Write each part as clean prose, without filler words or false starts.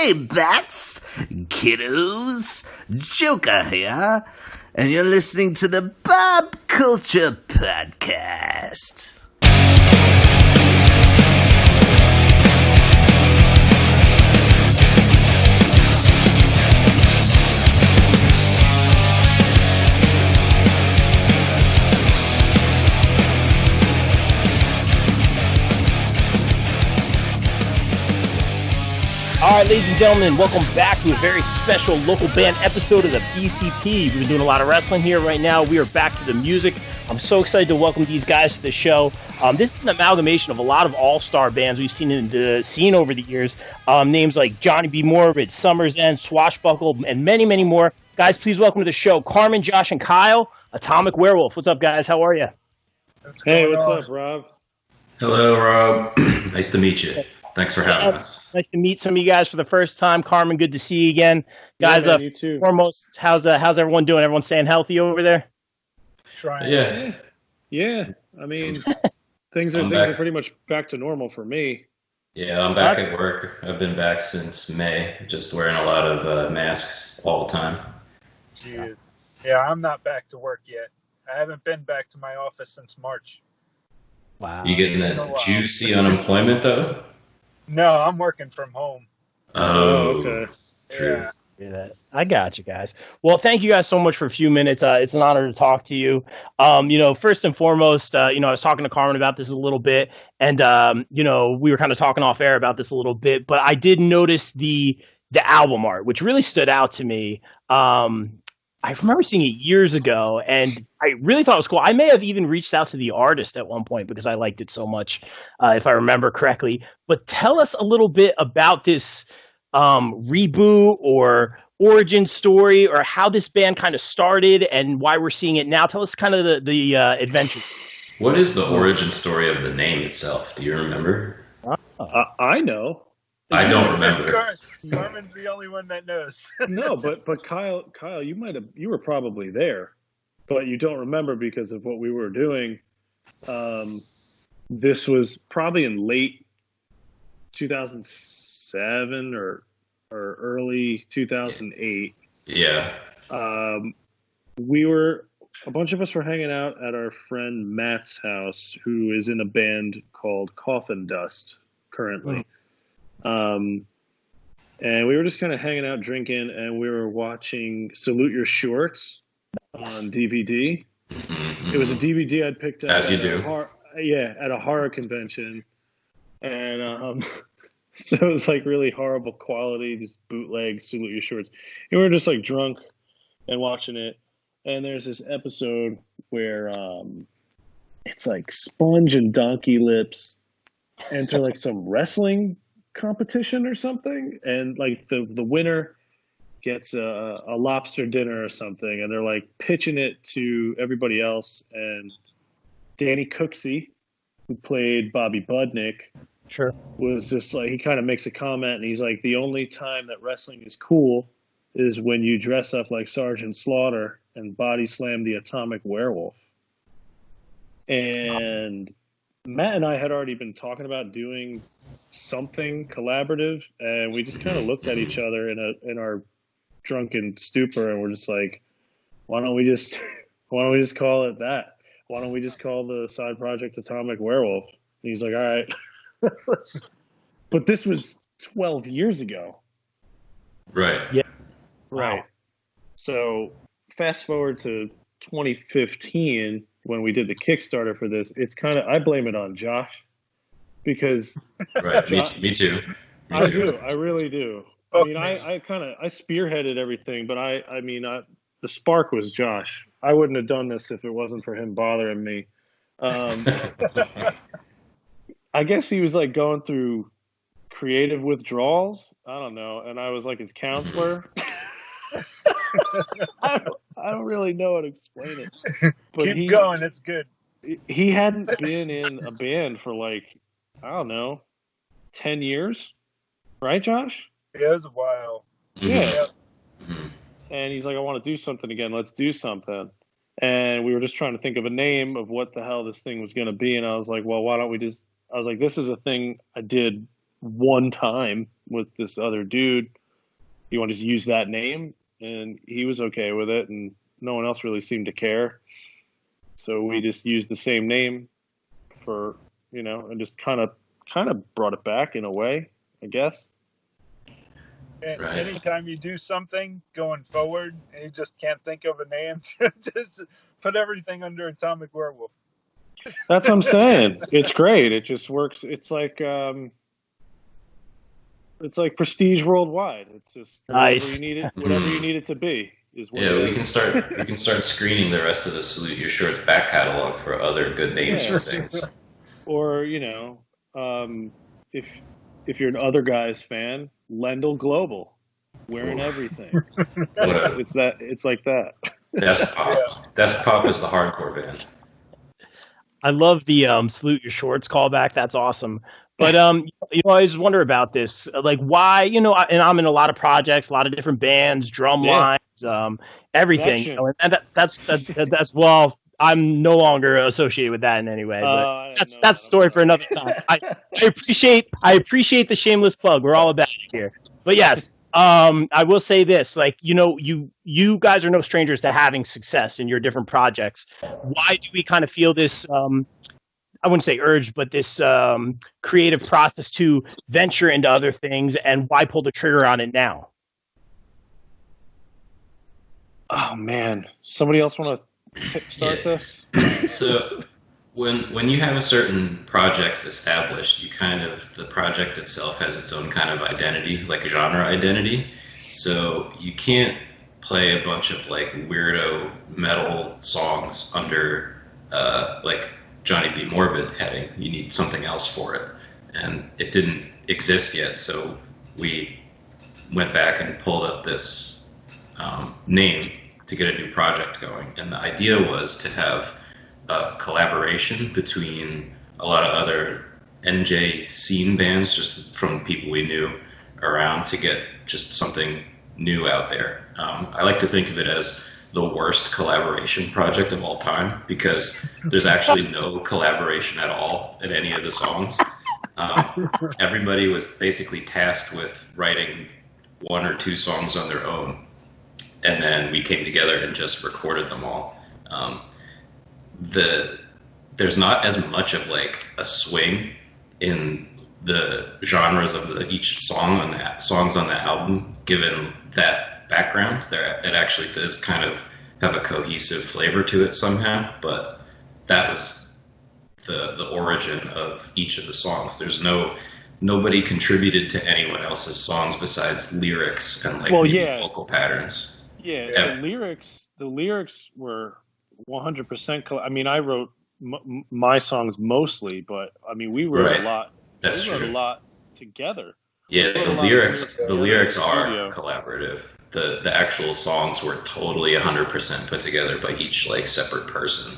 Hey, bats, kiddos, Joker here, and you're listening to the Pop Culture Podcast. All right, ladies and gentlemen, welcome back to a very special local band episode of the BCP. We've been doing a lot of wrestling here right now. We are back to the music. I'm so excited to welcome these guys to the show. This is an amalgamation of a lot of all-star bands we've seen in the scene over the years. Names like Johnny B Morbid, Summer's End, Swashbuckle, and many, many more. Guys, please welcome to the show Carmen, Josh, and Kyle, Atomic Werewolf. What's up, guys? How are you? Hey, what's up, Rob? Hello, Rob. Nice to meet you. Thanks for having us. Nice to meet some of you guys for the first time. Carmen, good to see you again. Guys, you too. Foremost, how's everyone doing? Everyone staying healthy over there? Trying. Yeah. I mean, things are pretty much back to normal for me. Yeah, I'm back at work. I've been back since May, just wearing a lot of masks all the time. Jeez. Yeah, I'm not back to work yet. I haven't been back to my office since March. Wow. You getting that juicy unemployment, though? No, I'm working from home. Oh, okay. True. Yeah, I got you guys. Well, thank you guys so much for a few minutes. It's an honor to talk to you. First and foremost, I was talking to Carmen about this a little bit, and we were kind of talking off air about this a little bit, but I did notice the album art, which really stood out to me. I remember seeing it years ago, and I really thought it was cool. I may have even reached out to the artist at one point because I liked it so much, if I remember correctly. But tell us a little bit about this reboot or origin story, or how this band kind of started and why we're seeing it now. Tell us kind of the adventure. What is the origin story of the name itself? Do you remember? I know. I don't remember. Carmen's the only one that knows. No, but Kyle, you were probably there, but you don't remember because of what we were doing. This was probably in late 2007 or early 2008. Yeah. A bunch of us were hanging out at our friend Matt's house, who is in a band called Coffin Dust currently. And we were just kind of hanging out, drinking, and we were watching Salute Your Shorts on DVD. Mm-hmm. It was a DVD I'd picked up. As you do. At a horror convention. And so it was like really horrible quality, just bootleg Salute Your Shorts. And we were just like drunk and watching it. And there's this episode where it's like Sponge and Donkey Lips enter like some wrestling competition or something, and like the winner gets a lobster dinner or something, and they're like pitching it to everybody else, and Danny Cooksey, who played Bobby Budnick, was just like, he kind of makes a comment, and he's like, the only time that wrestling is cool is when you dress up like Sergeant Slaughter and body slam the Atomic Werewolf. And Matt and I had already been talking about doing something collaborative, and we just kind of looked at each other in our drunken stupor, and we're just like, why don't we just call it that? Why don't we just call the side project Atomic Werewolf? And he's like, all right. But this was 12 years ago. Right. Yeah. Right. Wow. So fast forward to 2015, when we did the Kickstarter for this, it's kind of, I blame it on Josh, because Right. Me too. I do. I really do. I mean, I spearheaded everything, but the spark was Josh. I wouldn't have done this if it wasn't for him bothering me. I guess he was like going through creative withdrawals. I don't know. And I was like his counselor. I don't really know how to explain it. But Keep going. It's good. He hadn't been in a band for like, I don't know, 10 years. Right, Josh? Yeah, it was a while. Yeah. Mm-hmm. And he's like, I want to do something again. Let's do something. And we were just trying to think of a name of what the hell this thing was going to be. And I was like, well, why don't we just, I was like, this is a thing I did one time with this other dude. You want to just use that name? And he was okay with it, and no one else really seemed to care. So we just used the same name for, and just kind of brought it back in a way, I guess. And Right. anytime you do something going forward and you just can't think of a name, just put everything under Atomic Werewolf. That's what I'm saying. It's great. It just works. It's like prestige worldwide. It's just Nice. whatever you need it to be is what it Yeah, is. we can start screening the rest of the Salute Your Shorts back catalog for other good names for things. Or, if you're an Other Guys fan, Lendl Global, wearing everything. Whatever. It's like that. Desk Pop. Desk Pop is the hardcore band. I love the Salute Your Shorts callback. That's awesome. But I just wonder about this, like why, and I'm in a lot of projects, a lot of different bands, drum lines, everything. And that's well, I'm no longer associated with that in any way. But that's a story for another time. I appreciate the shameless plug. We're all about it here. But yes, I will say this, like, you guys are no strangers to having success in your different projects. Why do we kind of feel this, I wouldn't say urge, but this creative process to venture into other things, and why pull the trigger on it now? Oh man, somebody else want to start this? So when you have a certain project established, the project itself has its own kind of identity, like a genre identity. So you can't play a bunch of like weirdo metal songs under like Johnny B Morbid heading. You need something else for it, and it didn't exist yet. So we went back and pulled up this name to get a new project going, and the idea was to have a collaboration between a lot of other NJ scene bands, just from people we knew around, to get just something new out there. I like to think of it as the worst collaboration project of all time, because there's actually no collaboration at all in any of the songs. Everybody was basically tasked with writing one or two songs on their own, and then we came together and just recorded them all. There's not as much of like a swing in the genres of each songs on the album, given that background. It actually does kind of have a cohesive flavor to it somehow, but that was the origin of each of the songs. There's nobody contributed to anyone else's songs besides lyrics and vocal patterns. Yeah, the lyrics were 100%. I mean, I wrote my songs mostly, but I mean, we wrote a lot. That's true. We wrote a lot together. Yeah, the lyrics are collaborative. The actual songs were totally 100% put together by each like separate person.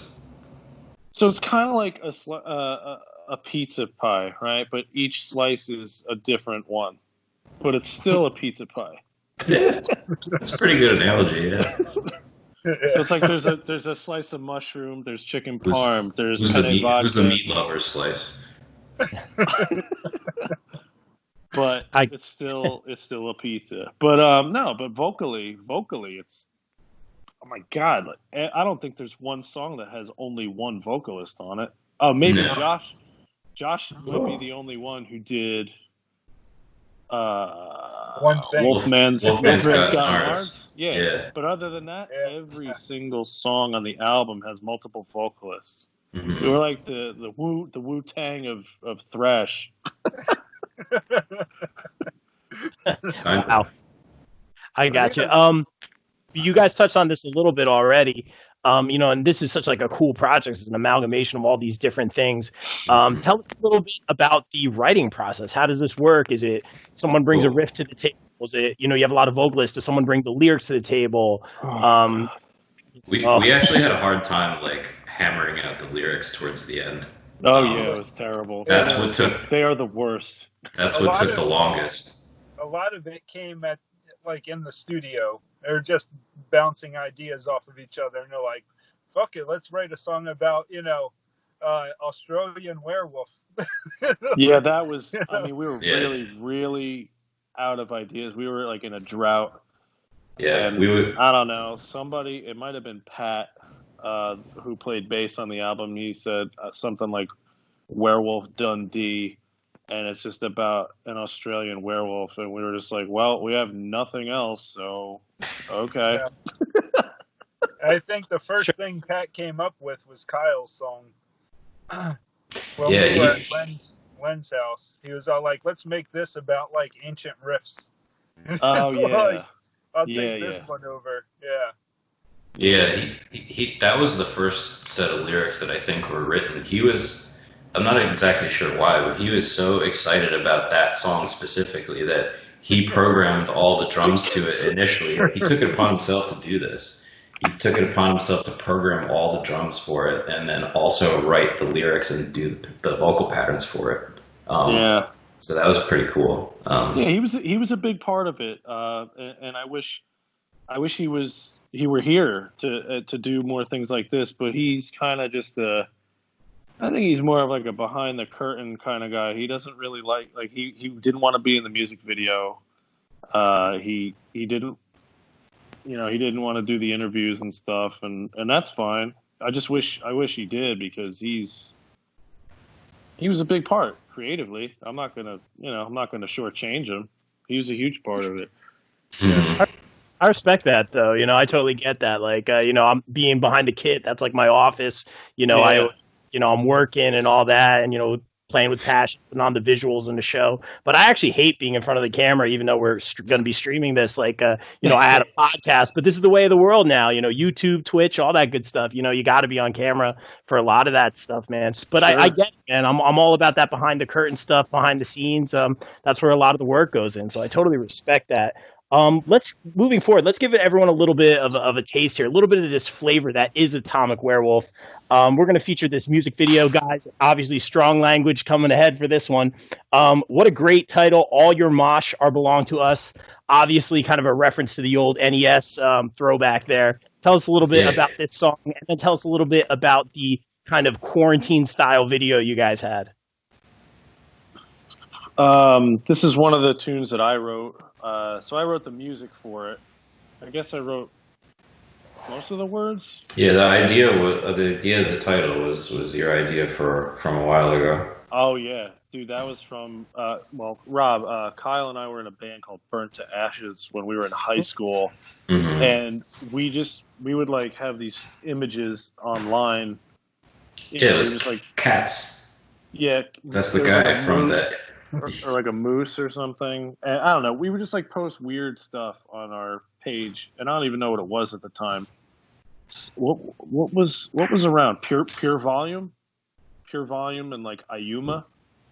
So it's kind of like a pizza pie, right? But each slice is a different one, but it's still a pizza pie. Yeah, that's a pretty good analogy. Yeah. So it's like there's a slice of mushroom, there's chicken parm, there's who's the meat lover slice. But it's still a pizza. But but vocally it's, oh my god, I don't think there's one song that has only one vocalist on it. Oh, maybe no. Josh would be the only one who did one thing. Wolfman's Got Nards. Yeah. But other than that, every single song on the album has multiple vocalists. Mm-hmm. We were like the Wu-Tang of thrash. Wow. I got you. You guys touched on this a little bit already. And this is such like a cool project. It's an amalgamation of all these different things. Tell us a little bit about the writing process. How does this work? Is it someone brings a riff to the table? Is it, you have a lot of vocalists. Does someone bring the lyrics to the table? We actually had a hard time like hammering out the lyrics towards the end. Oh yeah, it was terrible. That's what took. They are the worst. That's what took the longest. A lot of it came at like in the studio. They're just bouncing ideas off of each other, and they're like, "Fuck it, let's write a song about Australian Werewolf. Yeah, that was. I mean, we were Yeah. really out of ideas. We were like in a drought. Yeah, And we would. I don't know. Somebody, it might have been Pat, who played bass on the album. He said something like Werewolf Dundee, and it's just about an Australian werewolf. And we were just like, well, we have nothing else, so okay. Yeah. I think the first thing Pat came up with was Kyle's song. When we were at Len's house, he was all like, "Let's make this about like ancient riffs." Oh yeah. Like, I'll take Yeah, this yeah. one over. Yeah. Yeah, he that was the first set of lyrics that I think were written. I'm not exactly sure why, but he was so excited about that song specifically that he programmed all the drums to it initially. He took it upon himself to do this. He took it upon himself to program all the drums for it, and then also write the lyrics and do the vocal patterns for it. Yeah. So that was pretty cool. Yeah, he was a big part of it, and I wish he were here to do more things like this. But he's kind of just I think he's more of like a behind the curtain kind of guy. He doesn't really like he didn't want to be in the music video. He didn't. You know, he didn't want to do the interviews and stuff, and that's fine. I wish he did, because he was a big part creatively. I'm not gonna shortchange him. He was a huge part of it. I respect that, though. You know, I totally get that. Like, I'm being behind the kit. That's like my office. You know, Yeah. I'm working and all that, and playing with passion, putting on the visuals in the show. But I actually hate being in front of the camera, even though we're going to be streaming this. Like, I had a podcast, but this is the way of the world now. YouTube, Twitch, all that good stuff. You got to be on camera for a lot of that stuff, man. But sure. I get it, man. I'm all about that behind the curtain stuff, behind the scenes. That's where a lot of the work goes in. So I totally respect that. Moving forward, let's give everyone a little bit of a taste here, a little bit of this flavor that is Atomic Werewolf. We're going to feature this music video, guys. Obviously, strong language coming ahead for this one. What a great title. All Your Mosh Are Belong to Us. Obviously, kind of a reference to the old NES throwback there. Tell us a little bit about this song, and then tell us a little bit about the kind of quarantine-style video you guys had. This is one of the tunes that I wrote. So I wrote the music for it. I guess I wrote most of the words. Yeah, the idea of the title was your idea from a while ago. Oh yeah, dude, that was from Rob. Kyle and I were in a band called Burnt to Ashes when we were in high school, and we would like have these images online. Yeah, it was just like cats. Yeah, that's the guy from that. Or like a moose or something. And I don't know. We would just like post weird stuff on our page, and I don't even know what it was at the time. What was around? Pure volume, and like Ayuma,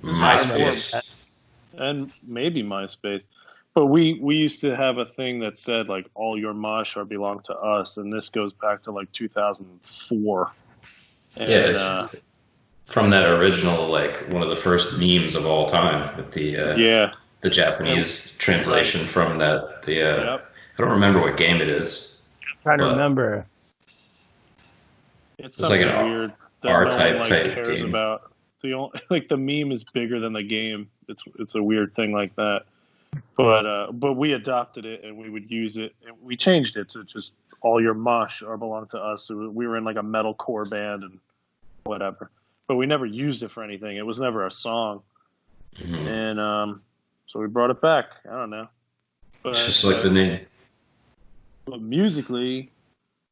MySpace, and maybe MySpace. But we used to have a thing that said like all your mosh are belong to us, and this goes back to like 2004. And, yeah. From that original, like one of the first memes of all time, with the Japanese translation from that. I don't remember what game it is. I'm trying to remember. It's like an weird R-type cares game. About. The meme is bigger than the game. It's a weird thing like that. But we adopted it, and we would use it. And we changed it to just all your mosh are belong to us. So we were in like a metalcore band and whatever. But we never used it for anything. It was never a song. And so we brought it back. I don't know. But, it's just like the name. But musically,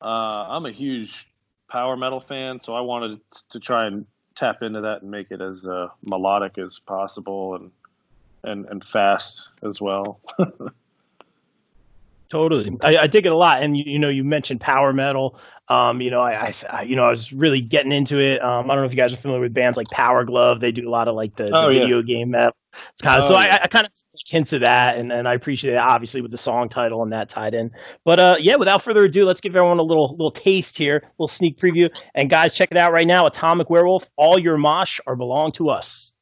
I'm a huge power metal fan, so I wanted to try and tap into that and make it as melodic as possible and fast as well. Totally. I dig it a lot. And, you mentioned power metal. I was really getting into it. I don't know if you guys are familiar with bands like Power Glove. They do a lot of like the video game metal. It's kind of, I kind of hints of that. And I appreciate it, obviously, with the song title and that tied in. But without further ado, let's give everyone a little taste here, a little sneak preview. And guys, check it out right now. Atomic Werewolf, All Your Mosh Are Belong to Us.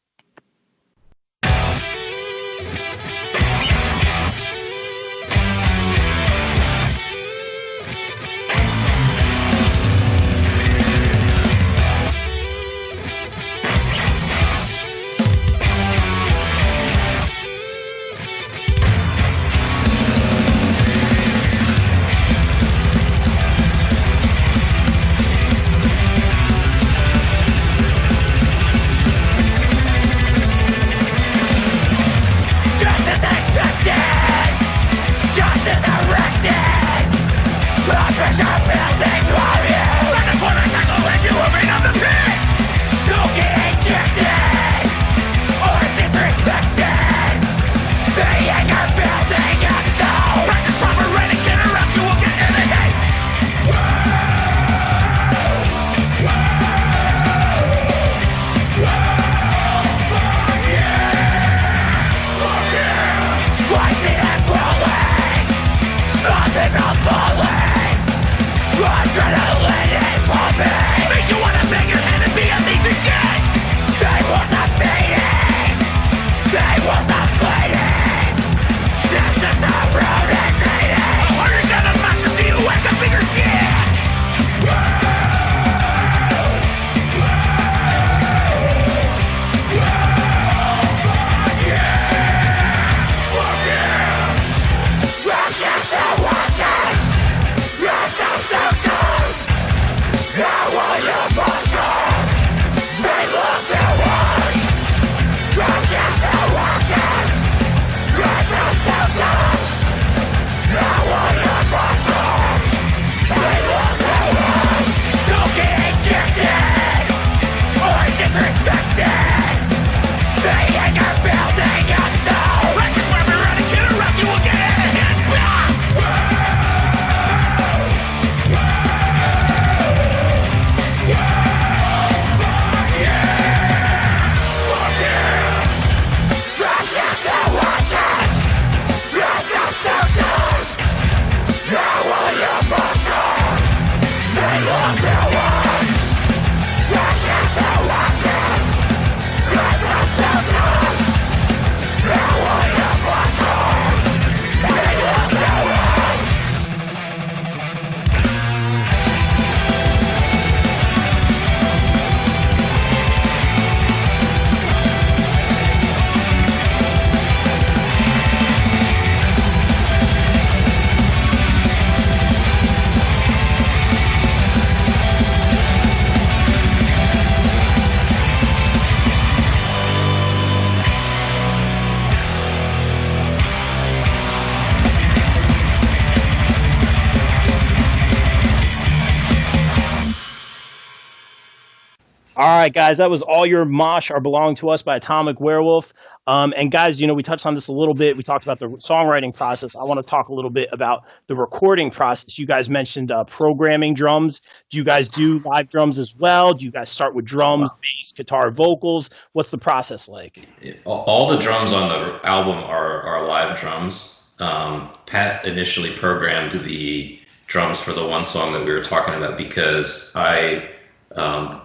All right, guys, that was All Your Mosh Are Belong to Us by Atomic Werewolf. And guys, we touched on this a little bit. We talked about the songwriting process. I want to talk a little bit about the recording process. You guys mentioned programming drums. Do you guys do live drums as well? Do you guys start with drums, bass, guitar, vocals? What's the process like? All the drums on the album are live drums. Pat initially programmed the drums for the one song that we were talking about because I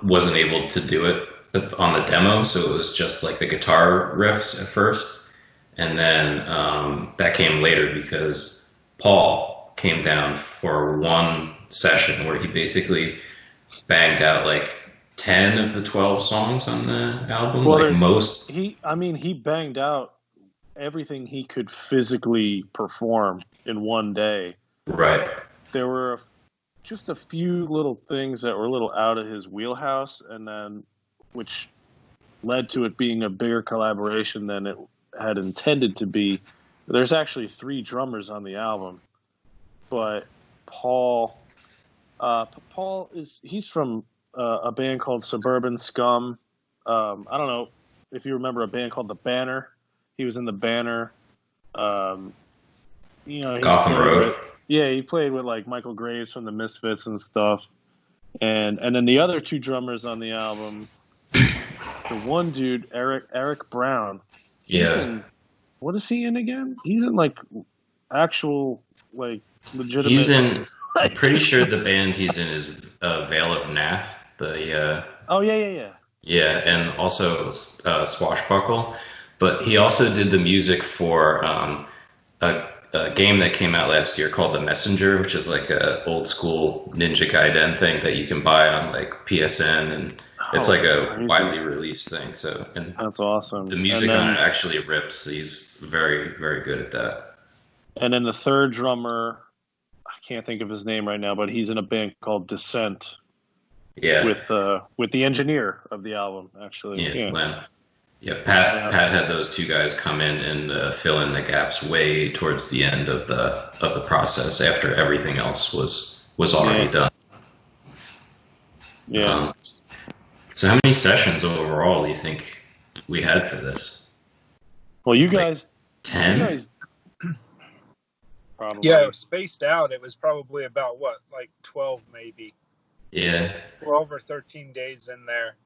wasn't able to do it on the demo, so it was just like the guitar riffs at first, and then that came later because Paul came down for one session where he basically banged out like 10 of the 12 songs on the album. Well, like most. He banged out everything he could physically perform in one day. Right. There were just a few little things that were a little out of his wheelhouse, and then which led to it being a bigger collaboration than it had intended to be. There's actually 3 drummers on the album, but Paul he's from a band called Suburban Scum. I don't know if you remember a band called The Banner. He was in The Banner. Gotham Road. He played with like Michael Graves from the Misfits and stuff. And then the other 2 drummers on the album, the one dude, Eric Brown. Yeah. What is he in again? He's in like actual like legitimate. I'm pretty sure the band he's in is Veil of Nath. Yeah, and also Swashbuckle. But he also did the music for a game that came out last year called The Messenger, which is like a old school Ninja Gaiden thing that you can buy on like PSN, and it's like a widely released thing. So, and that's awesome. The music on it actually rips. He's very, very good at that. And then the third drummer, I can't think of his name right now, but he's in a band called Descent. Yeah. With the engineer of the album, actually. Yeah. Len. Yeah, Pat had those 2 guys come in and fill in the gaps way towards the end of the process after everything else was already done. Yeah. So how many sessions overall do you think we had for this? Well, you guys, 10? You guys, probably. Yeah, it was spaced out. It was probably about like 12 maybe. Yeah. 12 or 13 days in there.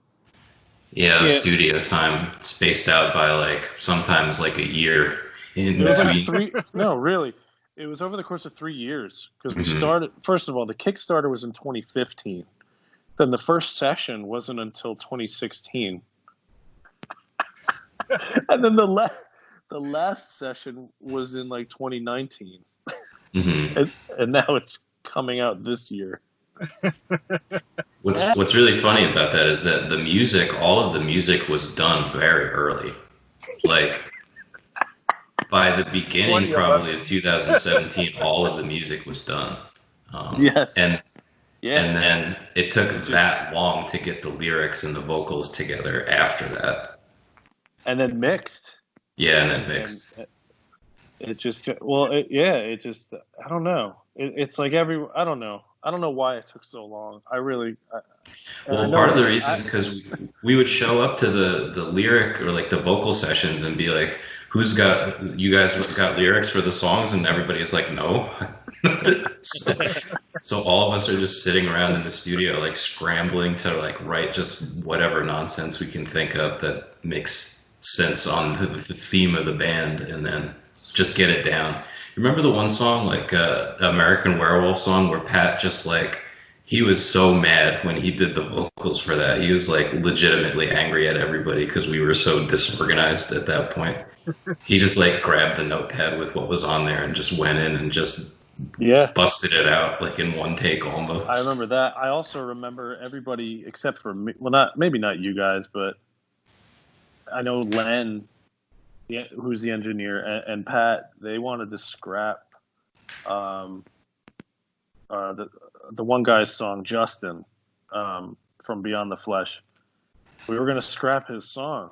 Yeah, studio time spaced out by like sometimes like a year in between. No, really. It was over the course of 3 years because we started. First of all, the Kickstarter was in 2015. Then the first session wasn't until 2016. And then the last session was in like 2019, and now it's coming out this year. What's really funny about that is that the music, all of the music was done very early. Like by the beginning, probably of 2017, all of the music was done. Yes. And then it took that long to get the lyrics and the vocals together after that. And then mixed. Yeah, and then mixed. It just, it just, I don't know. It's like I don't know. I don't know why it took so long. Part of the reason is because we would show up to the lyric or like the vocal sessions and be like, you guys got lyrics for the songs? And everybody's like, no. So all of us are just sitting around in the studio, like scrambling to like write just whatever nonsense we can think of that makes sense on the theme of the band, and then just get it down. Remember the one song, like American Werewolf song, where Pat just like, he was so mad when he did the vocals for that. He was like legitimately angry at everybody because we were so disorganized at that point. He just like grabbed the notepad with what was on there and just went in and just busted it out like in one take almost. I remember that. I also remember everybody except for me. Well, maybe not you guys, but I know Len, who's the engineer, and Pat, they wanted to scrap the one guy's song, Justin, from Beyond the Flesh. We were going to scrap his song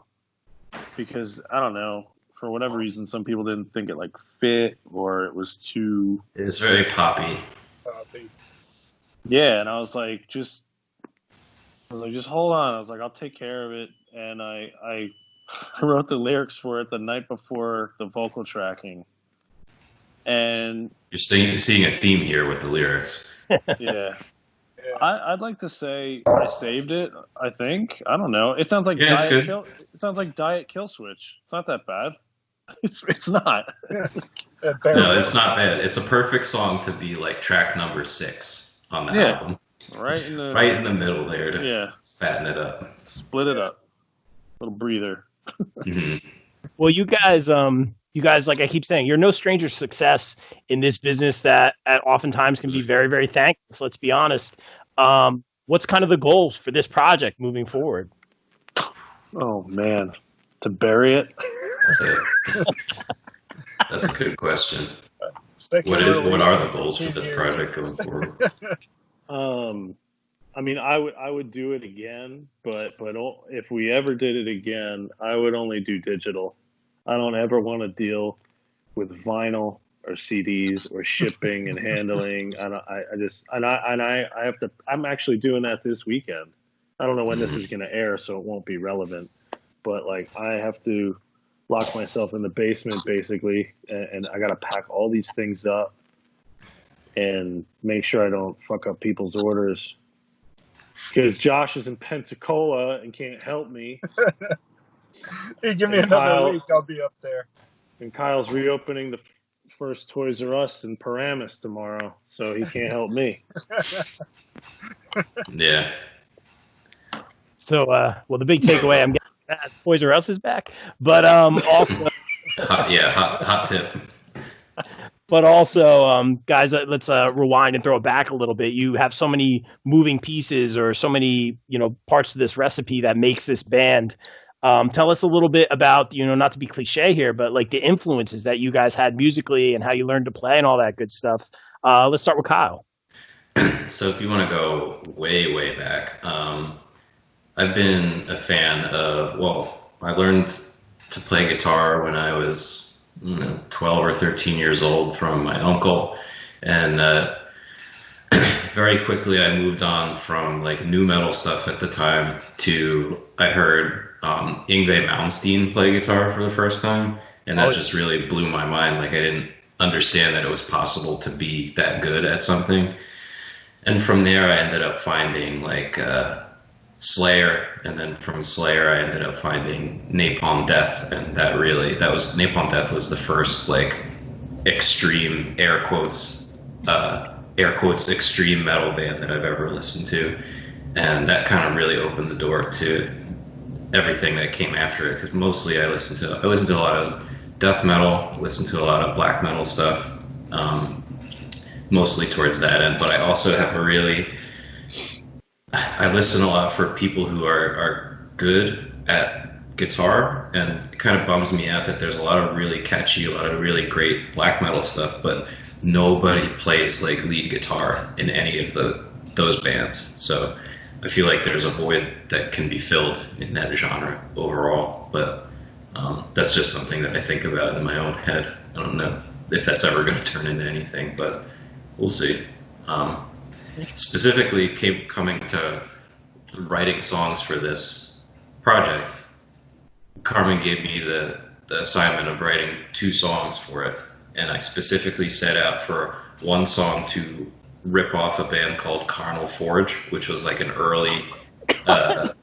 because, I don't know, for whatever reason, some people didn't think it like fit, or it was too... It's very poppy. Yeah, and I was like, just hold on. I was like, I'll take care of it. And I wrote the lyrics for it the night before the vocal tracking. And you're seeing a theme here with the lyrics. Yeah. I'd like to say I saved it. I think, I don't know. It sounds like it sounds like Diet Kill Switch. It's not that bad. It's not. No, it's not bad. It's a perfect song to be like track number 6 on the album. Right in the middle there to fatten it up. Split it up. Little breather. Mm-hmm. Well, you guys, like I keep saying, you're no stranger to success in this business that oftentimes can be very, very thankless. Let's be honest. What's kind of the goals for this project moving forward? Oh man, to bury it. That's a good question. What are the goals for this project going forward? I mean, I would do it again, but if we ever did it again, I would only do digital. I don't ever want to deal with vinyl or CDs or shipping and handling. I'm actually doing that this weekend. I don't know when this is going to air, so it won't be relevant. But like, I have to lock myself in the basement basically, and I got to pack all these things up and make sure I don't fuck up people's orders. Because Josh is in Pensacola and can't help me. Hey, give me another week, I'll be up there. And Kyle's reopening the first Toys R Us in Paramus tomorrow, so he can't help me. Yeah. So, well, the big takeaway I'm getting is Toys R Us is back, but also, hot tip. But also, guys, let's rewind and throw it back a little bit. You have so many moving pieces, or so many, parts to this recipe that makes this band. Tell us a little bit about, not to be cliche here, but like the influences that you guys had musically and how you learned to play and all that good stuff. Let's start with Kyle. So if you want to go way, way back, I've been a fan of, I learned to play guitar when I was 12 or 13 years old from my uncle. And very quickly I moved on from like nu metal stuff at the time to, I heard Yngwie Malmsteen play guitar for the first time, and that just really blew my mind. Like, I didn't understand that it was possible to be that good at something. And from there I ended up finding like Slayer, and then from Slayer I ended up finding Napalm Death, and Napalm Death was the first like extreme air quotes extreme metal band that I've ever listened to, and that kind of really opened the door to everything that came after it, because mostly I listened to a lot of death metal, listen to a lot of black metal stuff, mostly towards that end. But I also have I listen a lot for people who are good at guitar, and it kind of bums me out that there's a lot of really catchy, a lot of really great black metal stuff, but nobody plays like lead guitar in any of those bands. So I feel like there's a void that can be filled in that genre overall, but that's just something that I think about in my own head. I don't know if that's ever going to turn into anything, but we'll see. Specifically, coming to writing songs for this project, Carmen gave me the assignment of writing 2 songs for it, and I specifically set out for one song to rip off a band called Carnal Forge, which was like an early mid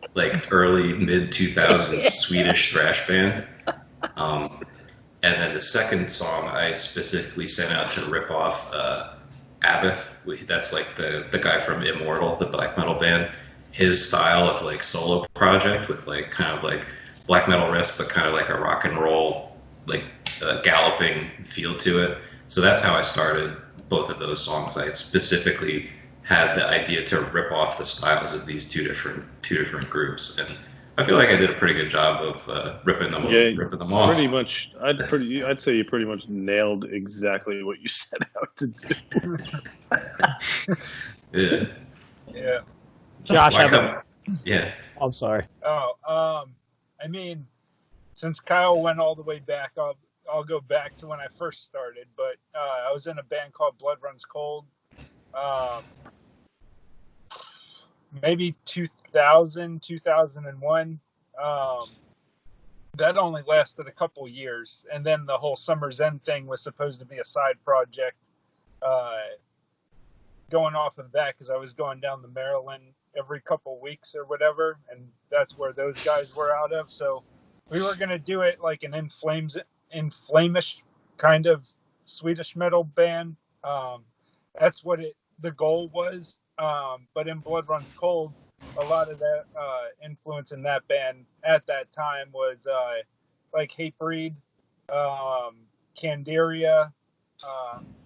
2000s Swedish thrash band. And then the second song I specifically sent out to rip off Abath. That's like the guy from Immortal, the black metal band. His style of like solo project with like kind of like black metal riffs, but kind of like a rock and roll, like galloping feel to it. So that's how I started both of those songs. I specifically had the idea to rip off the styles of these two different groups, and I feel like I did a pretty good job of ripping them off. Pretty much, I'd say you pretty much nailed exactly what you set out to do. Yeah. Yeah. Josh, yeah. I'm sorry. Oh, I mean, since Kyle went all the way back, I'll go back to when I first started. But I was in a band called Bloodrun Cold. Maybe 2000, 2001. That only lasted a couple years. And then the whole Summer's End thing was supposed to be a side project. Going off of that, because I was going down to Maryland every couple weeks or whatever. And that's where those guys were out of. So we were going to do it like an In Flamish kind of Swedish metal band. That's what the goal was. But in Bloodrun Cold, a lot of that influence in that band at that time was like Hatebreed, Candiria,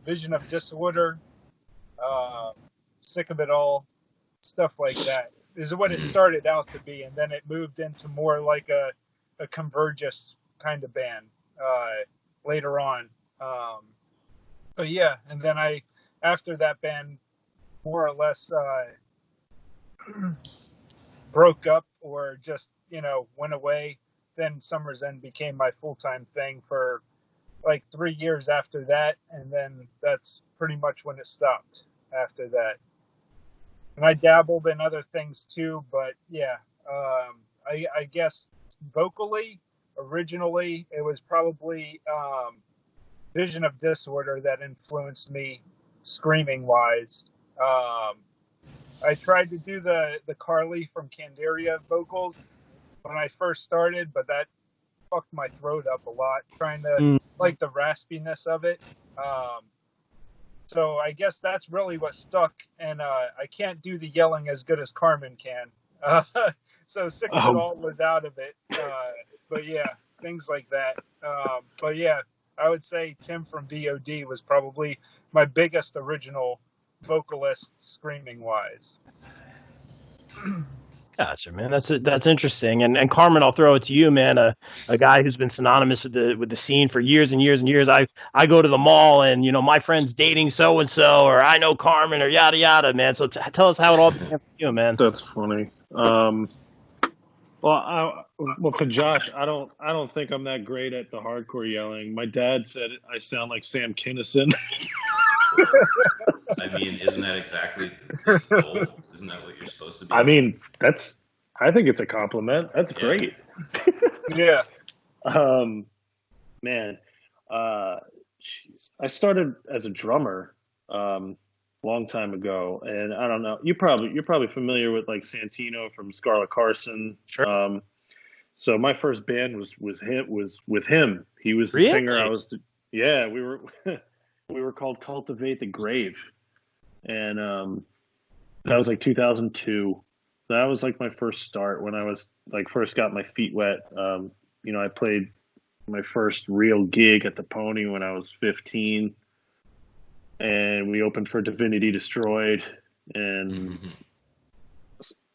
Vision of Disorder, Sick of It All, stuff like that. This is what it started out to be, and then it moved into more like a Convergence kind of band later on. But yeah, and then after that band more or less broke up or just, went away, then Summer's End became my full-time thing for like 3 years after that, and then that's pretty much when it stopped after that. And I dabbled in other things too, but yeah, I guess vocally, originally, it was probably Vision of Disorder that influenced me screaming-wise. I tried to do the Carly from Candiria vocals when I first started, but that fucked my throat up a lot, trying to like the raspiness of it. So I guess that's really what stuck, and I can't do the yelling as good as Carmen can. So Sick of It All was out of it. But yeah, things like that. But yeah, I would say Tim from VOD was probably my biggest original vocalist, screaming wise. Gotcha, man. That's interesting. And Carmen, I'll throw it to you, man. A guy who's been synonymous with the scene for years and years and years. I go to the mall and my friend's dating so and so, or I know Carmen, or yada yada, man. So tell us how it all began for you, man. That's funny. Well, for Josh, I don't think I'm that great at the hardcore yelling. My dad said I sound like Sam Kinison. I mean, isn't that exactly the goal? Isn't that what you're supposed to be? I mean, I think it's a compliment. That's great. Yeah. Man, I started as a drummer long time ago, and I don't know. You're probably familiar with like Santino from Scarlet Carson. Sure. So my first band was with him. He was the singer. We were called Cultivate the Grave, and that was like 2002. That was like my first start when I was like first got my feet wet. I played my first real gig at the Pony when I was 15, and we opened for Divinity Destroyed, and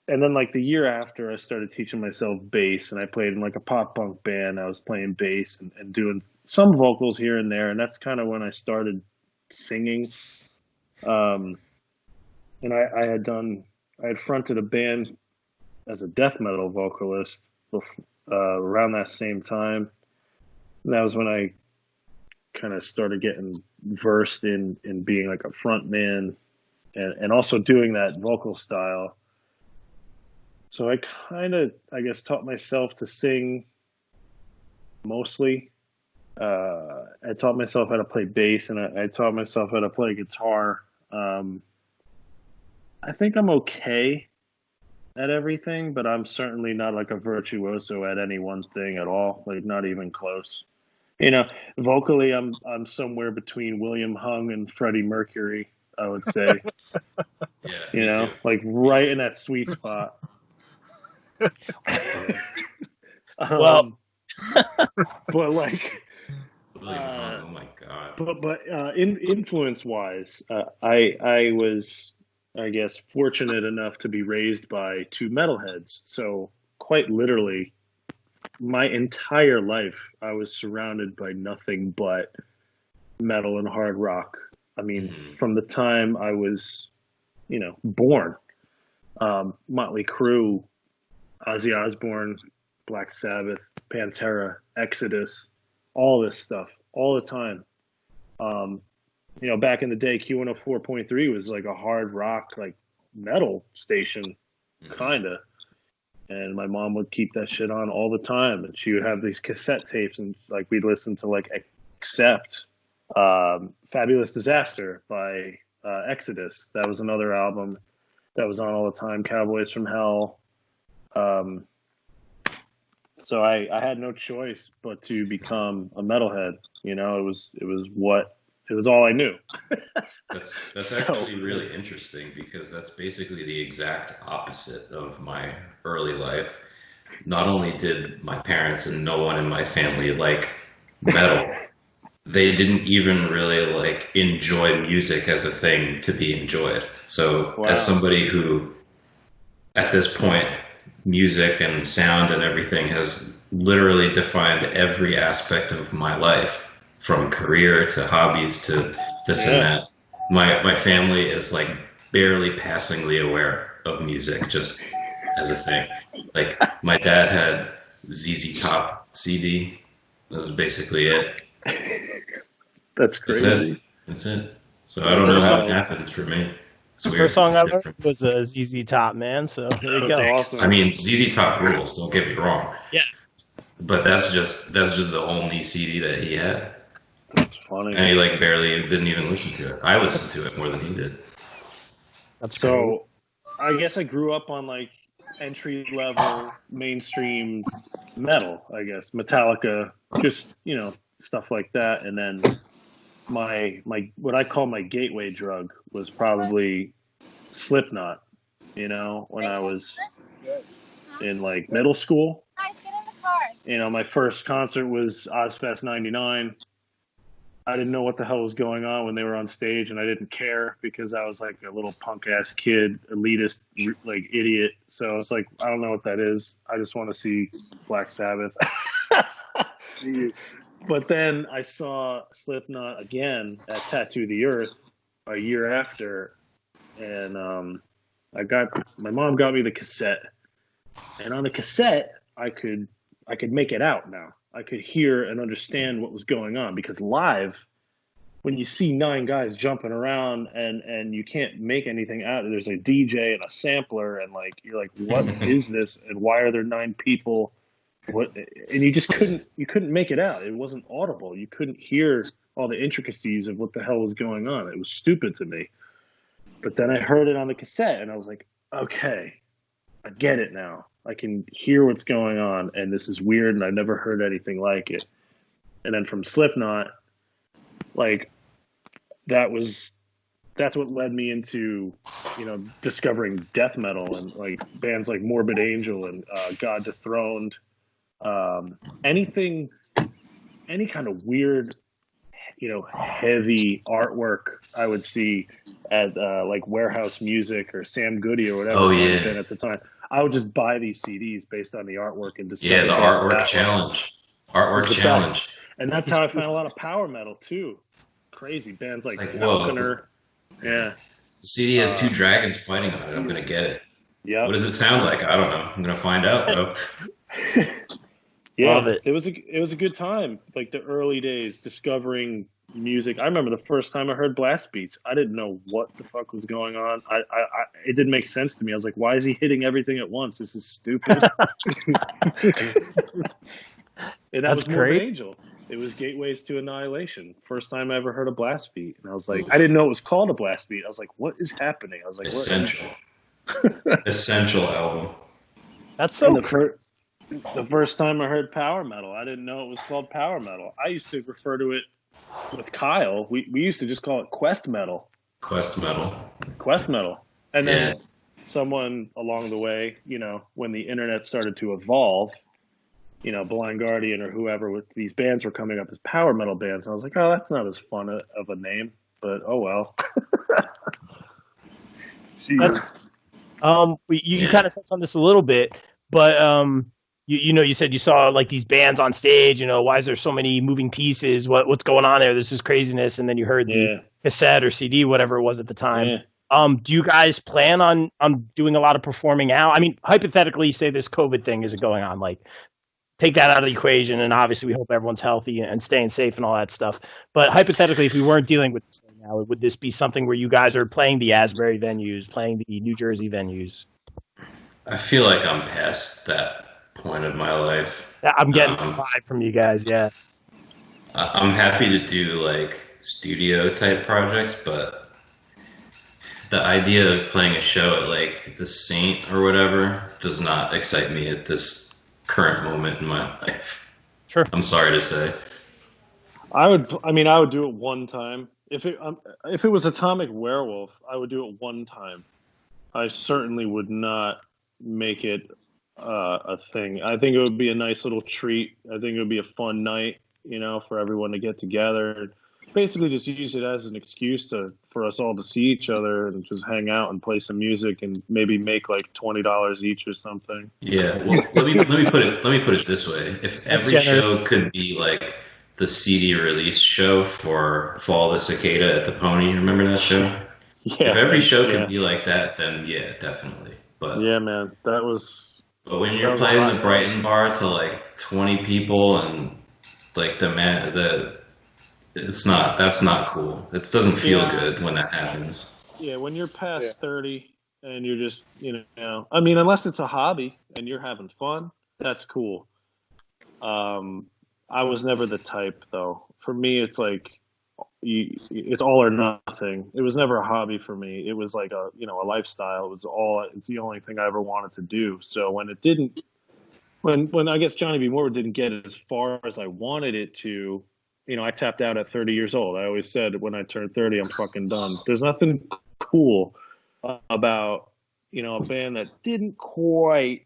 then like the year after, I started teaching myself bass, and I played in like a pop punk band. I was playing bass and doing some vocals here and there, and that's kind of when I started singing. And I had fronted a band as a death metal vocalist around that same time. And that was when I kind of started getting versed in being like a front man and also doing that vocal style. So I kind of, I guess, taught myself to sing mostly. I taught myself how to play bass, and I taught myself how to play guitar. I think I'm okay at everything, but I'm certainly not like a virtuoso at any one thing at all. Like, not even close. You know, vocally, I'm somewhere between William Hung and Freddie Mercury, I would say. Yeah, you know, too. Like right in that sweet spot. Well, but like, oh my god. But influence wise, I was, I guess, fortunate enough to be raised by two metalheads. So quite literally, my entire life, I was surrounded by nothing but metal and hard rock. I mean, from the time I was, you know, born, Motley Crue, Ozzy Osbourne, Black Sabbath, Pantera, Exodus, all this stuff, all the time. You know, back in the day, Q104.3 was like a hard rock, like metal station, kind of. And my mom would keep that shit on all the time. And she would have these cassette tapes, and like we'd listen to like Accept, Fabulous Disaster by Exodus. That was another album that was on all the time. Cowboys from Hell. So I had no choice but to become a metalhead. You know, it was all I knew. That's actually really interesting, because that's basically the exact opposite of my early life. Not only did my parents and no one in my family like metal, they didn't even really like enjoy music as a thing to be enjoyed. So wow. As somebody who, at this point, music and sound and everything has literally defined every aspect of my life, from career to hobbies to this and that. My family is like barely passingly aware of music just as a thing. Like my dad had ZZ Top CD. That was basically it. That's crazy. That's it. So I don't know how it happened for me. The first song I learned was ZZ Top, man. So there you go. Awesome. I mean, ZZ Top rules. Don't get me wrong. Yeah. But that's just the only CD that he had. That's funny. And he like barely didn't even listen to it. I listened to it more than he did. That's so. Cool. I guess I grew up on like entry level mainstream metal. I guess Metallica, just stuff like that, and then my what I call my gateway drug was probably Slipknot. You know, when I was in like middle school. Guys, get in the car. You know, my first concert was Ozfest '99. I didn't know what the hell was going on when they were on stage, and I didn't care because I was like a little punk ass kid, elitist, like idiot. So I was like, I don't know what that is. I just want to see Black Sabbath. But then I saw Slipknot again at Tattoo the Earth a year after, and my mom got me the cassette, and on the cassette I could make it out now. I could hear and understand what was going on, because live, when you see 9 guys jumping around and you can't make anything out, there's a DJ and a sampler, and like you're like, what is this? And why are there 9 people? What? And you just couldn't make it out. It wasn't audible. You couldn't hear all the intricacies of what the hell was going on. It was stupid to me. But then I heard it on the cassette, and I was like, okay, I get it now. I can hear what's going on, and this is weird, and I've never heard anything like it. And then from Slipknot, like that's what led me into, discovering death metal and like bands like Morbid Angel and God Dethroned. Anything any kind of weird, heavy artwork I would see at like Warehouse Music or Sam Goody or whatever it might have been at the time. I would just buy these CDs based on the artwork and discover the artwork challenge. Artwork challenge. And that's how I found a lot of power metal too. Crazy bands like Falconer. Yeah. The CD has two dragons fighting on it. I'm gonna get it. Yeah. What does it sound like? I don't know. I'm gonna find out though. Yeah, it was a good time. Like the early days, discovering music. I remember the first time I heard blast beats. I didn't know what the fuck was going on. It didn't make sense to me. I was like, why is he hitting everything at once? This is stupid. And that was Morbid Angel. It was Gateways to Annihilation. First time I ever heard a blast beat. And I was like, I didn't know it was called a blast beat. I was like, what is happening? I was like, Essential. Essential album. That's so the first time I heard power metal, I didn't know it was called power metal. I used to refer to it with Kyle. We used to just call it quest metal. Quest metal. And then someone along the way, when the internet started to evolve, Blind Guardian or whoever, with these bands were coming up as power metal bands. And I was like, oh, that's not as fun of a name, but oh well. You kind of touched on this a little bit, but you said you saw like these bands on stage. Why is there so many moving pieces? What's going on there? This is craziness. And then you heard the cassette or CD, whatever it was at the time. Yeah. Do you guys plan on doing a lot of performing out? I mean, hypothetically, say this COVID thing isn't going on, like take that out of the equation, and obviously we hope everyone's healthy and staying safe and all that stuff. But hypothetically, if we weren't dealing with this thing now, would this be something where you guys are playing the Asbury venues, playing the New Jersey venues? I feel like I'm past that point of my life. I'm getting a vibe from you guys, yeah. I'm happy to do like studio type projects, but the idea of playing a show at like the Saint or whatever does not excite me at this current moment in my life. Sure. I'm sorry to say. I would do it one time. If it was Atomic Werewolf, I would do it one time. I certainly would not make it a thing. I think it would be a nice little treat. I think it would be a fun night, for everyone to get together. Basically just use it as an excuse for us all to see each other and just hang out and play some music and maybe make like $20 each or something. Yeah, well, let me put it this way: if every show could be like the CD release show for Fall of the Cicada at the Pony, remember that show? Yeah. If every show could be like that, then yeah, definitely. But yeah, man, that was. But when you're playing the Brighton bar to like 20 people and like that's not cool. It doesn't feel good when that happens. Yeah, when you're past 30 and you're just, unless it's a hobby and you're having fun, that's cool. I was never the type though. For me, it's like, it's all or nothing. It was never a hobby for me. It was like a lifestyle. It's the only thing I ever wanted to do. So when I guess Johnny B Morbid didn't get as far as I wanted it to, I tapped out at 30 years old. I always said when I turned 30, I'm fucking done. There's nothing cool about, a band that didn't quite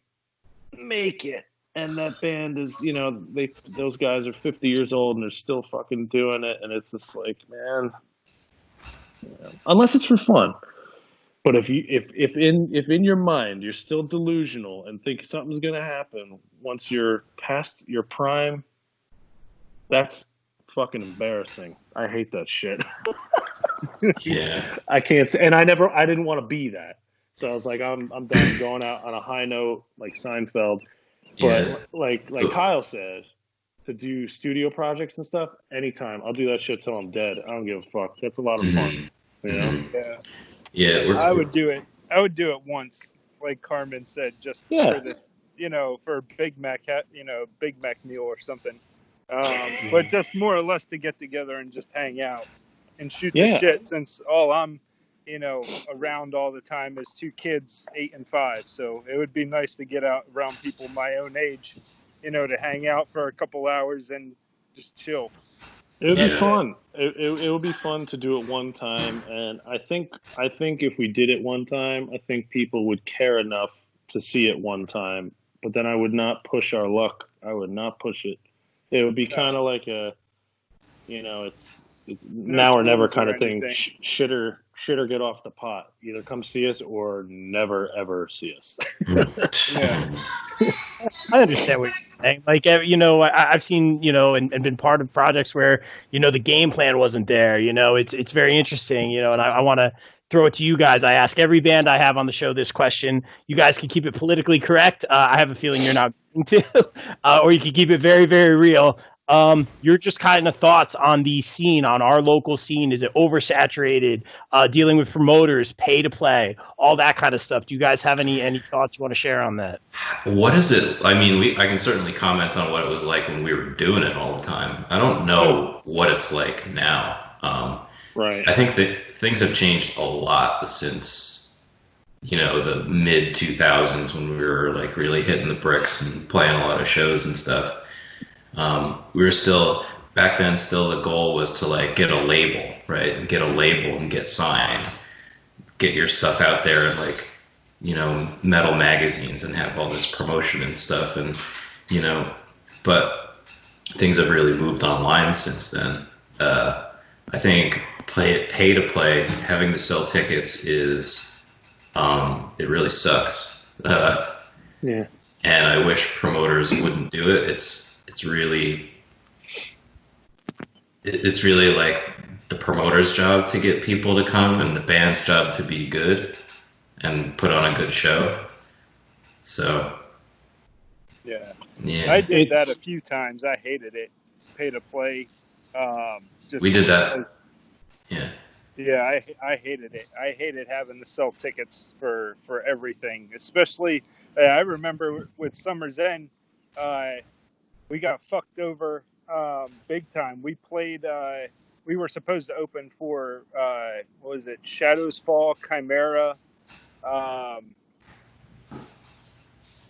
make it. And that band is, those guys are 50 years old and they're still fucking doing it. And it's just like, man, unless it's for fun. But if in your mind you're still delusional and think something's gonna happen once you're past your prime, that's fucking embarrassing. I hate that shit. Yeah. I can't say, and I didn't want to be that. So I was like, I'm done going out on a high note like Seinfeld. But like Kyle said, to do studio projects and stuff, anytime. I'll do that shit till I'm dead. I don't give a fuck. That's a lot of fun. Yeah. Yeah. I would do it. I would do it once, like Carmen said, just for the, for Big Mac, Big Mac meal or something. But just more or less to get together and just hang out and shoot the shit, since all I'm, around all the time is 2 kids, 8 and 5. So it would be nice to get out around people my own age, to hang out for a couple hours and just chill. It would be fun. It would be fun to do it one time. And I think if we did it one time, I think people would care enough to see it one time. But then I would not push our luck. I would not push it It would be kind of like a, it's now or never kind of thing. Shit or get off the pot. Either come see us or never ever see us. Yeah. I understand what you're saying. Like, I've seen, and been part of projects where, the game plan wasn't there. It's very interesting, and I want to throw it to you guys. I ask every band I have on the show this question. You guys can keep it politically correct. I have a feeling you're not going to, or you can keep it very, very real. Your just kind of thoughts on the scene, on our local scene. Is it oversaturated? Dealing with promoters, pay to play, all that kind of stuff. Do you guys have any thoughts you want to share on that? What is it? I mean, I can certainly comment on what it was like when we were doing it all the time. I don't know what it's like now. Right. I think that things have changed a lot since, the mid 2000s when we were like really hitting the bricks and playing a lot of shows and stuff. We were still, back then, the goal was to like get a label, right? And get a label and get signed. Get your stuff out there in like, metal magazines and have all this promotion and stuff. And, but things have really moved online since then. I think pay to play, having to sell tickets is, it really sucks. Yeah. And I wish promoters wouldn't do it. It's really like the promoter's job to get people to come and the band's job to be good and put on a good show. So yeah. I did that a few times. I hated it. Pay to play. We did that. Yeah. Yeah, I hated it. I hated having to sell tickets for everything, especially I remember with Summer's End, we got fucked over big time. We played. We were supposed to open for what was it? Shadows Fall, Chimera.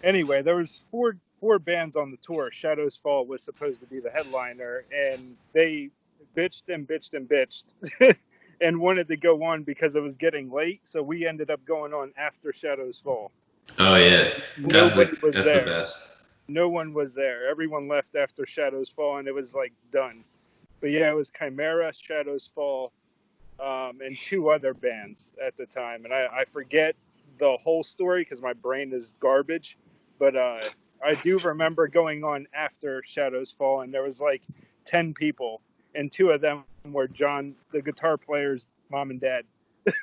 Anyway, there was four bands on the tour. Shadows Fall was supposed to be the headliner, and they bitched and bitched and bitched, and wanted to go on because it was getting late. So we ended up going on after Shadows Fall. Oh yeah, that's the best. No one was there. Everyone left after Shadows Fall, and it was like done. But yeah, it was Chimera, Shadows Fall, and two other bands at the time. And I forget the whole story because my brain is garbage. But I do remember going on after Shadows Fall, and there was like 10 people, and two of them were John, the guitar player's mom and dad.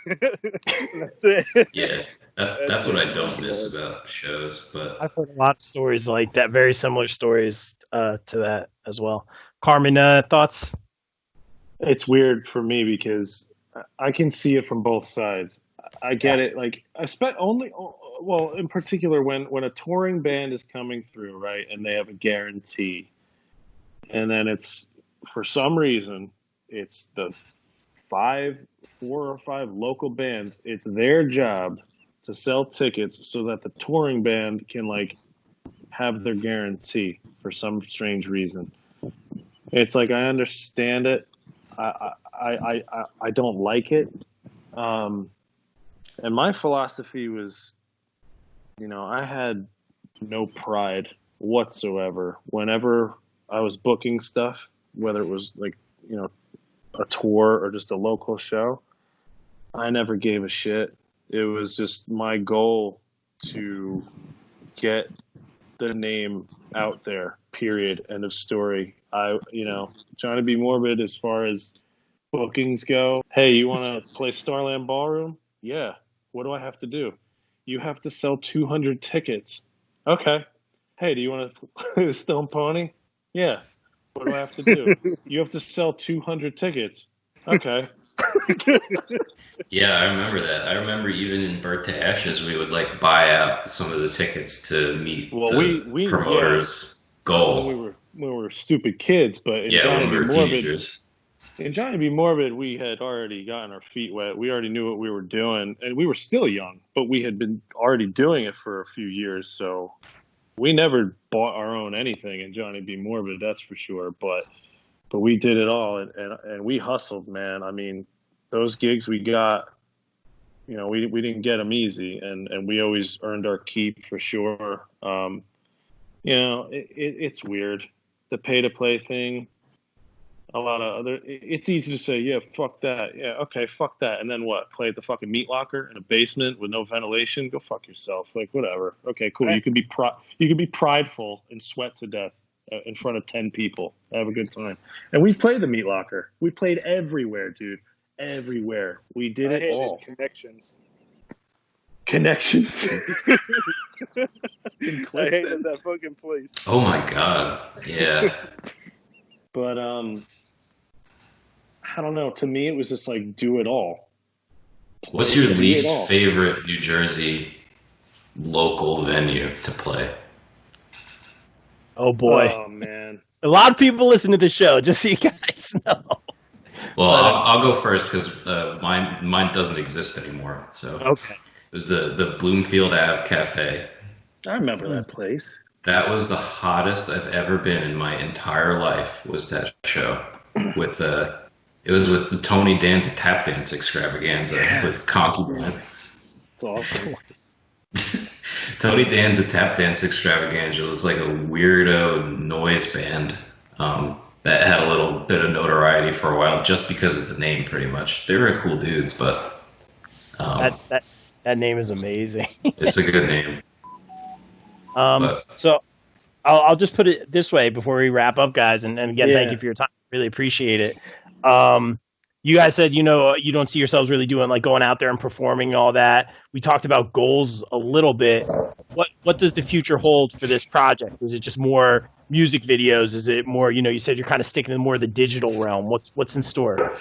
That's it. Yeah, that's what I don't miss about shows. But I've heard a lot of stories like that, very similar stories to that as well. Carmen, thoughts? It's weird for me because I can see it from both sides. I get it. Like, in particular, when a touring band is coming through, right, and they have a guarantee, and then it's, for some reason, it's the 4 or 5 local bands. It's their job to sell tickets so that the touring band can like have their guarantee for some strange reason. It's like, I understand it. I don't like it. And my philosophy was, I had no pride whatsoever whenever I was booking stuff, whether it was like, a tour or just a local show. I never gave a shit. It was just my goal to get the name out there, period, end of story. Johnny B Morbid, as far as bookings go, hey, you want to play Starland Ballroom? Yeah. What do I have to do? You have to sell 200 tickets. Okay. Hey, do you want to play Stone Pony? Yeah. What do I have to do? You have to sell 200 tickets. Okay. Yeah, I remember that. I remember even in Burnt to Ashes, we would like buy out some of the tickets to meet the promoters' goal. We were stupid kids, but when we were teenagers. In Johnny B Morbid, we had already gotten our feet wet. We already knew what we were doing, and we were still young, but we had been already doing it for a few years, so we never bought our own anything in Johnny B Morbid, that's for sure. But we did it all, and we hustled, man. I mean, those gigs we got, we didn't get them easy, and we always earned our keep for sure. It's weird. the pay-to-play thing. A lot of other. It's easy to say, yeah, fuck that. Yeah, okay, fuck that. And then what? Play at the fucking meat locker in a basement with no ventilation? Go fuck yourself. Like, whatever. Okay, cool. You can be prideful and sweat to death in front of 10 people. Have a good time. And we've played the meat locker. We played everywhere, dude. Everywhere. We did it all. Connections. I hated that fucking place. Oh my god. Yeah. But I don't know. To me, it was just like do it all. What's your least favorite New Jersey local venue to play? Oh boy. Oh man. A lot of people listen to the show, just so you guys know. Well, I'll go first because mine doesn't exist anymore. So okay. It was the Bloomfield Ave Cafe. I remember that place. That was the hottest I've ever been in my entire life. Was that show with it was with the Tony Danza Tap Dance Extravaganza with Concubine. It's awesome. Tony Danza Tap Dance Extravaganza was like a weirdo noise band that had a little bit of notoriety for a while just because of the name, pretty much. They were cool dudes, but that name is amazing. It's a good name. So I'll just put it this way before we wrap up, guys, and again, thank you for your time. Really appreciate it. You guys said, you don't see yourselves really doing like going out there and performing and all that. We talked about goals a little bit. What does the future hold for this project? Is it just more music videos? Is it more, you said you're kind of sticking to more of the digital realm. What's in store?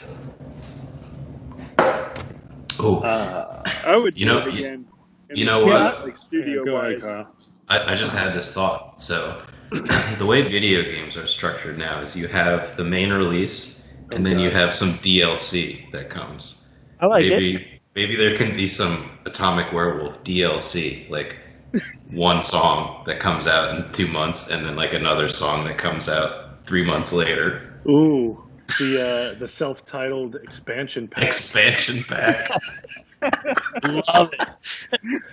I would do it again. You know what? Like studio wise. I just had this thought. So the way video games are structured now is you have the main release, and then you have some DLC that comes. I like it. Maybe there can be some Atomic Werewolf DLC, like one song that comes out in 2 months, and then like another song that comes out 3 months later. Ooh, the self-titled expansion pack. Expansion pack. Love it.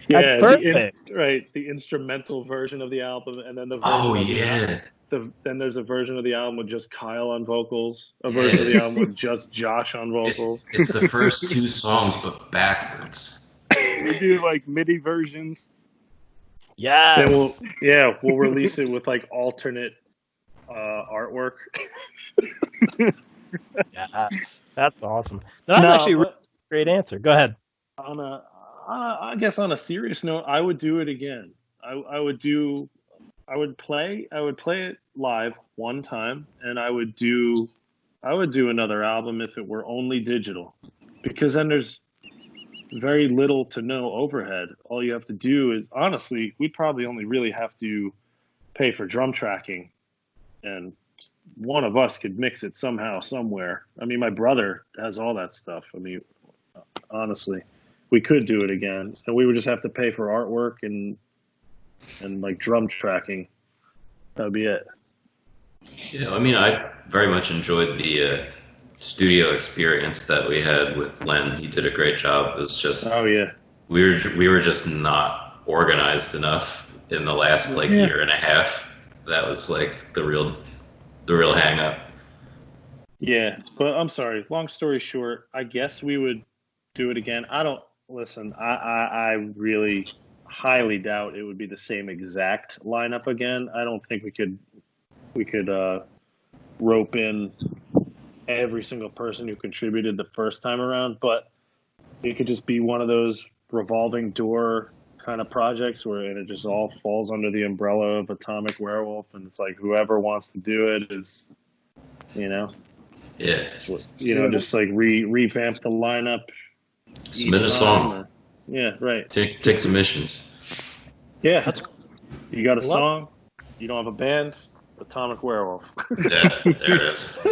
That's perfect. The instrumental version of the album, and then the version then there's a version of the album with just Kyle on vocals, a version of the album with just Josh on vocals. It's the first 2 songs, but backwards. We do like MIDI versions. Yeah. We'll release it with like alternate artwork. Yes, that's awesome. That's actually a really great answer. Go ahead. I guess on a serious note, I would do it again. I would play it live one time, and I would do another album if it were only digital, because then there's very little to no overhead. All you have to do is, honestly, we'd probably only really have to pay for drum tracking, and one of us could mix it somehow, somewhere. I mean, my brother has all that stuff. I mean, honestly, we could do it again, and we would just have to pay for artwork and like drum tracking. That would be it. Yeah, I mean, I very much enjoyed the studio experience that we had with Len. He did a great job. It was just we were just not organized enough in the last year and a half. That was like the real hang up. Yeah, but I'm sorry. Long story short, I guess we would do it again. I really highly doubt it would be the same exact lineup again. I don't think we could rope in every single person who contributed the first time around, but it could just be one of those revolving door kind of projects where it just all falls under the umbrella of Atomic Werewolf, and it's like whoever wants to do it is, just like revamp the lineup. Submit a song. Take submissions. Yeah, that's cool. You got a song? You don't have a band? Atomic Werewolf. Yeah, there it is.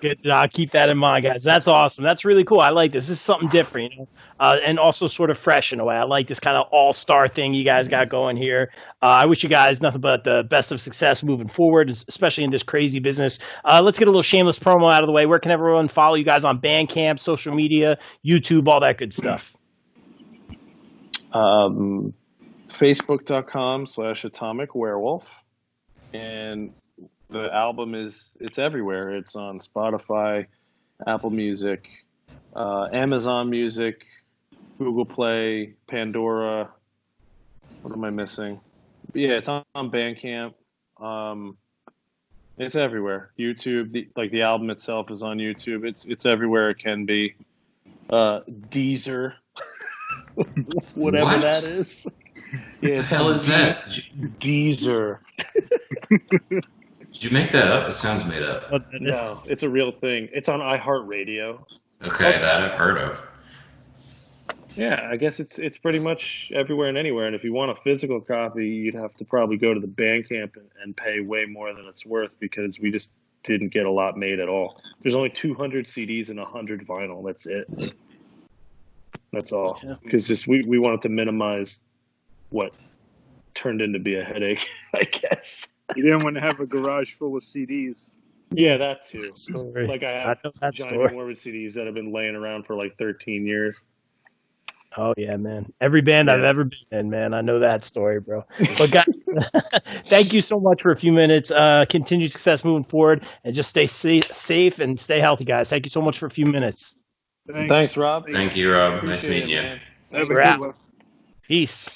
Good job. Keep that in mind, guys. That's awesome. That's really cool. I like this. This is something different, and also sort of fresh in a way. I like this kind of all-star thing you guys got going here. I wish you guys nothing but the best of success moving forward, especially in this crazy business. Let's get a little shameless promo out of the way. Where can everyone follow you guys on Bandcamp, social media, YouTube, all that good stuff? Facebook.com/Atomic Werewolf. And The album it's everywhere. It's on Spotify, Apple Music, Amazon Music, Google Play, Pandora. What am I missing? Yeah, it's on Bandcamp. It's everywhere. YouTube, the album itself is on YouTube. It's everywhere it can be. Deezer, whatever What? that is. Yeah, What the hell is that? Deezer. Did you make that up? It sounds made up. No, it's a real thing. It's on iHeartRadio. Okay, that I've heard of. Yeah, I guess it's pretty much everywhere and anywhere. And if you want a physical copy, you'd have to probably go to the Bandcamp and pay way more than it's worth because we just didn't get a lot made at all. There's only 200 CDs and 100 vinyl. That's it. That's all. Because just we wanted to minimize what turned into be a headache, I guess. You didn't want to have a garage full of CDs. Yeah, that too. Story. Like I have know that Johnny story. B Morbid CDs that have been laying around for like 13 years. Oh yeah, man. Every band I've ever been in, man. I know that story, bro. But guys, thank you so much for a few minutes. Continued success moving forward, and just stay safe and stay healthy, guys. Thank you so much for a few minutes. Thanks Rob. Thank you, Rob. Nice Appreciate meeting it, you. man. Have a We're good out. one. Peace.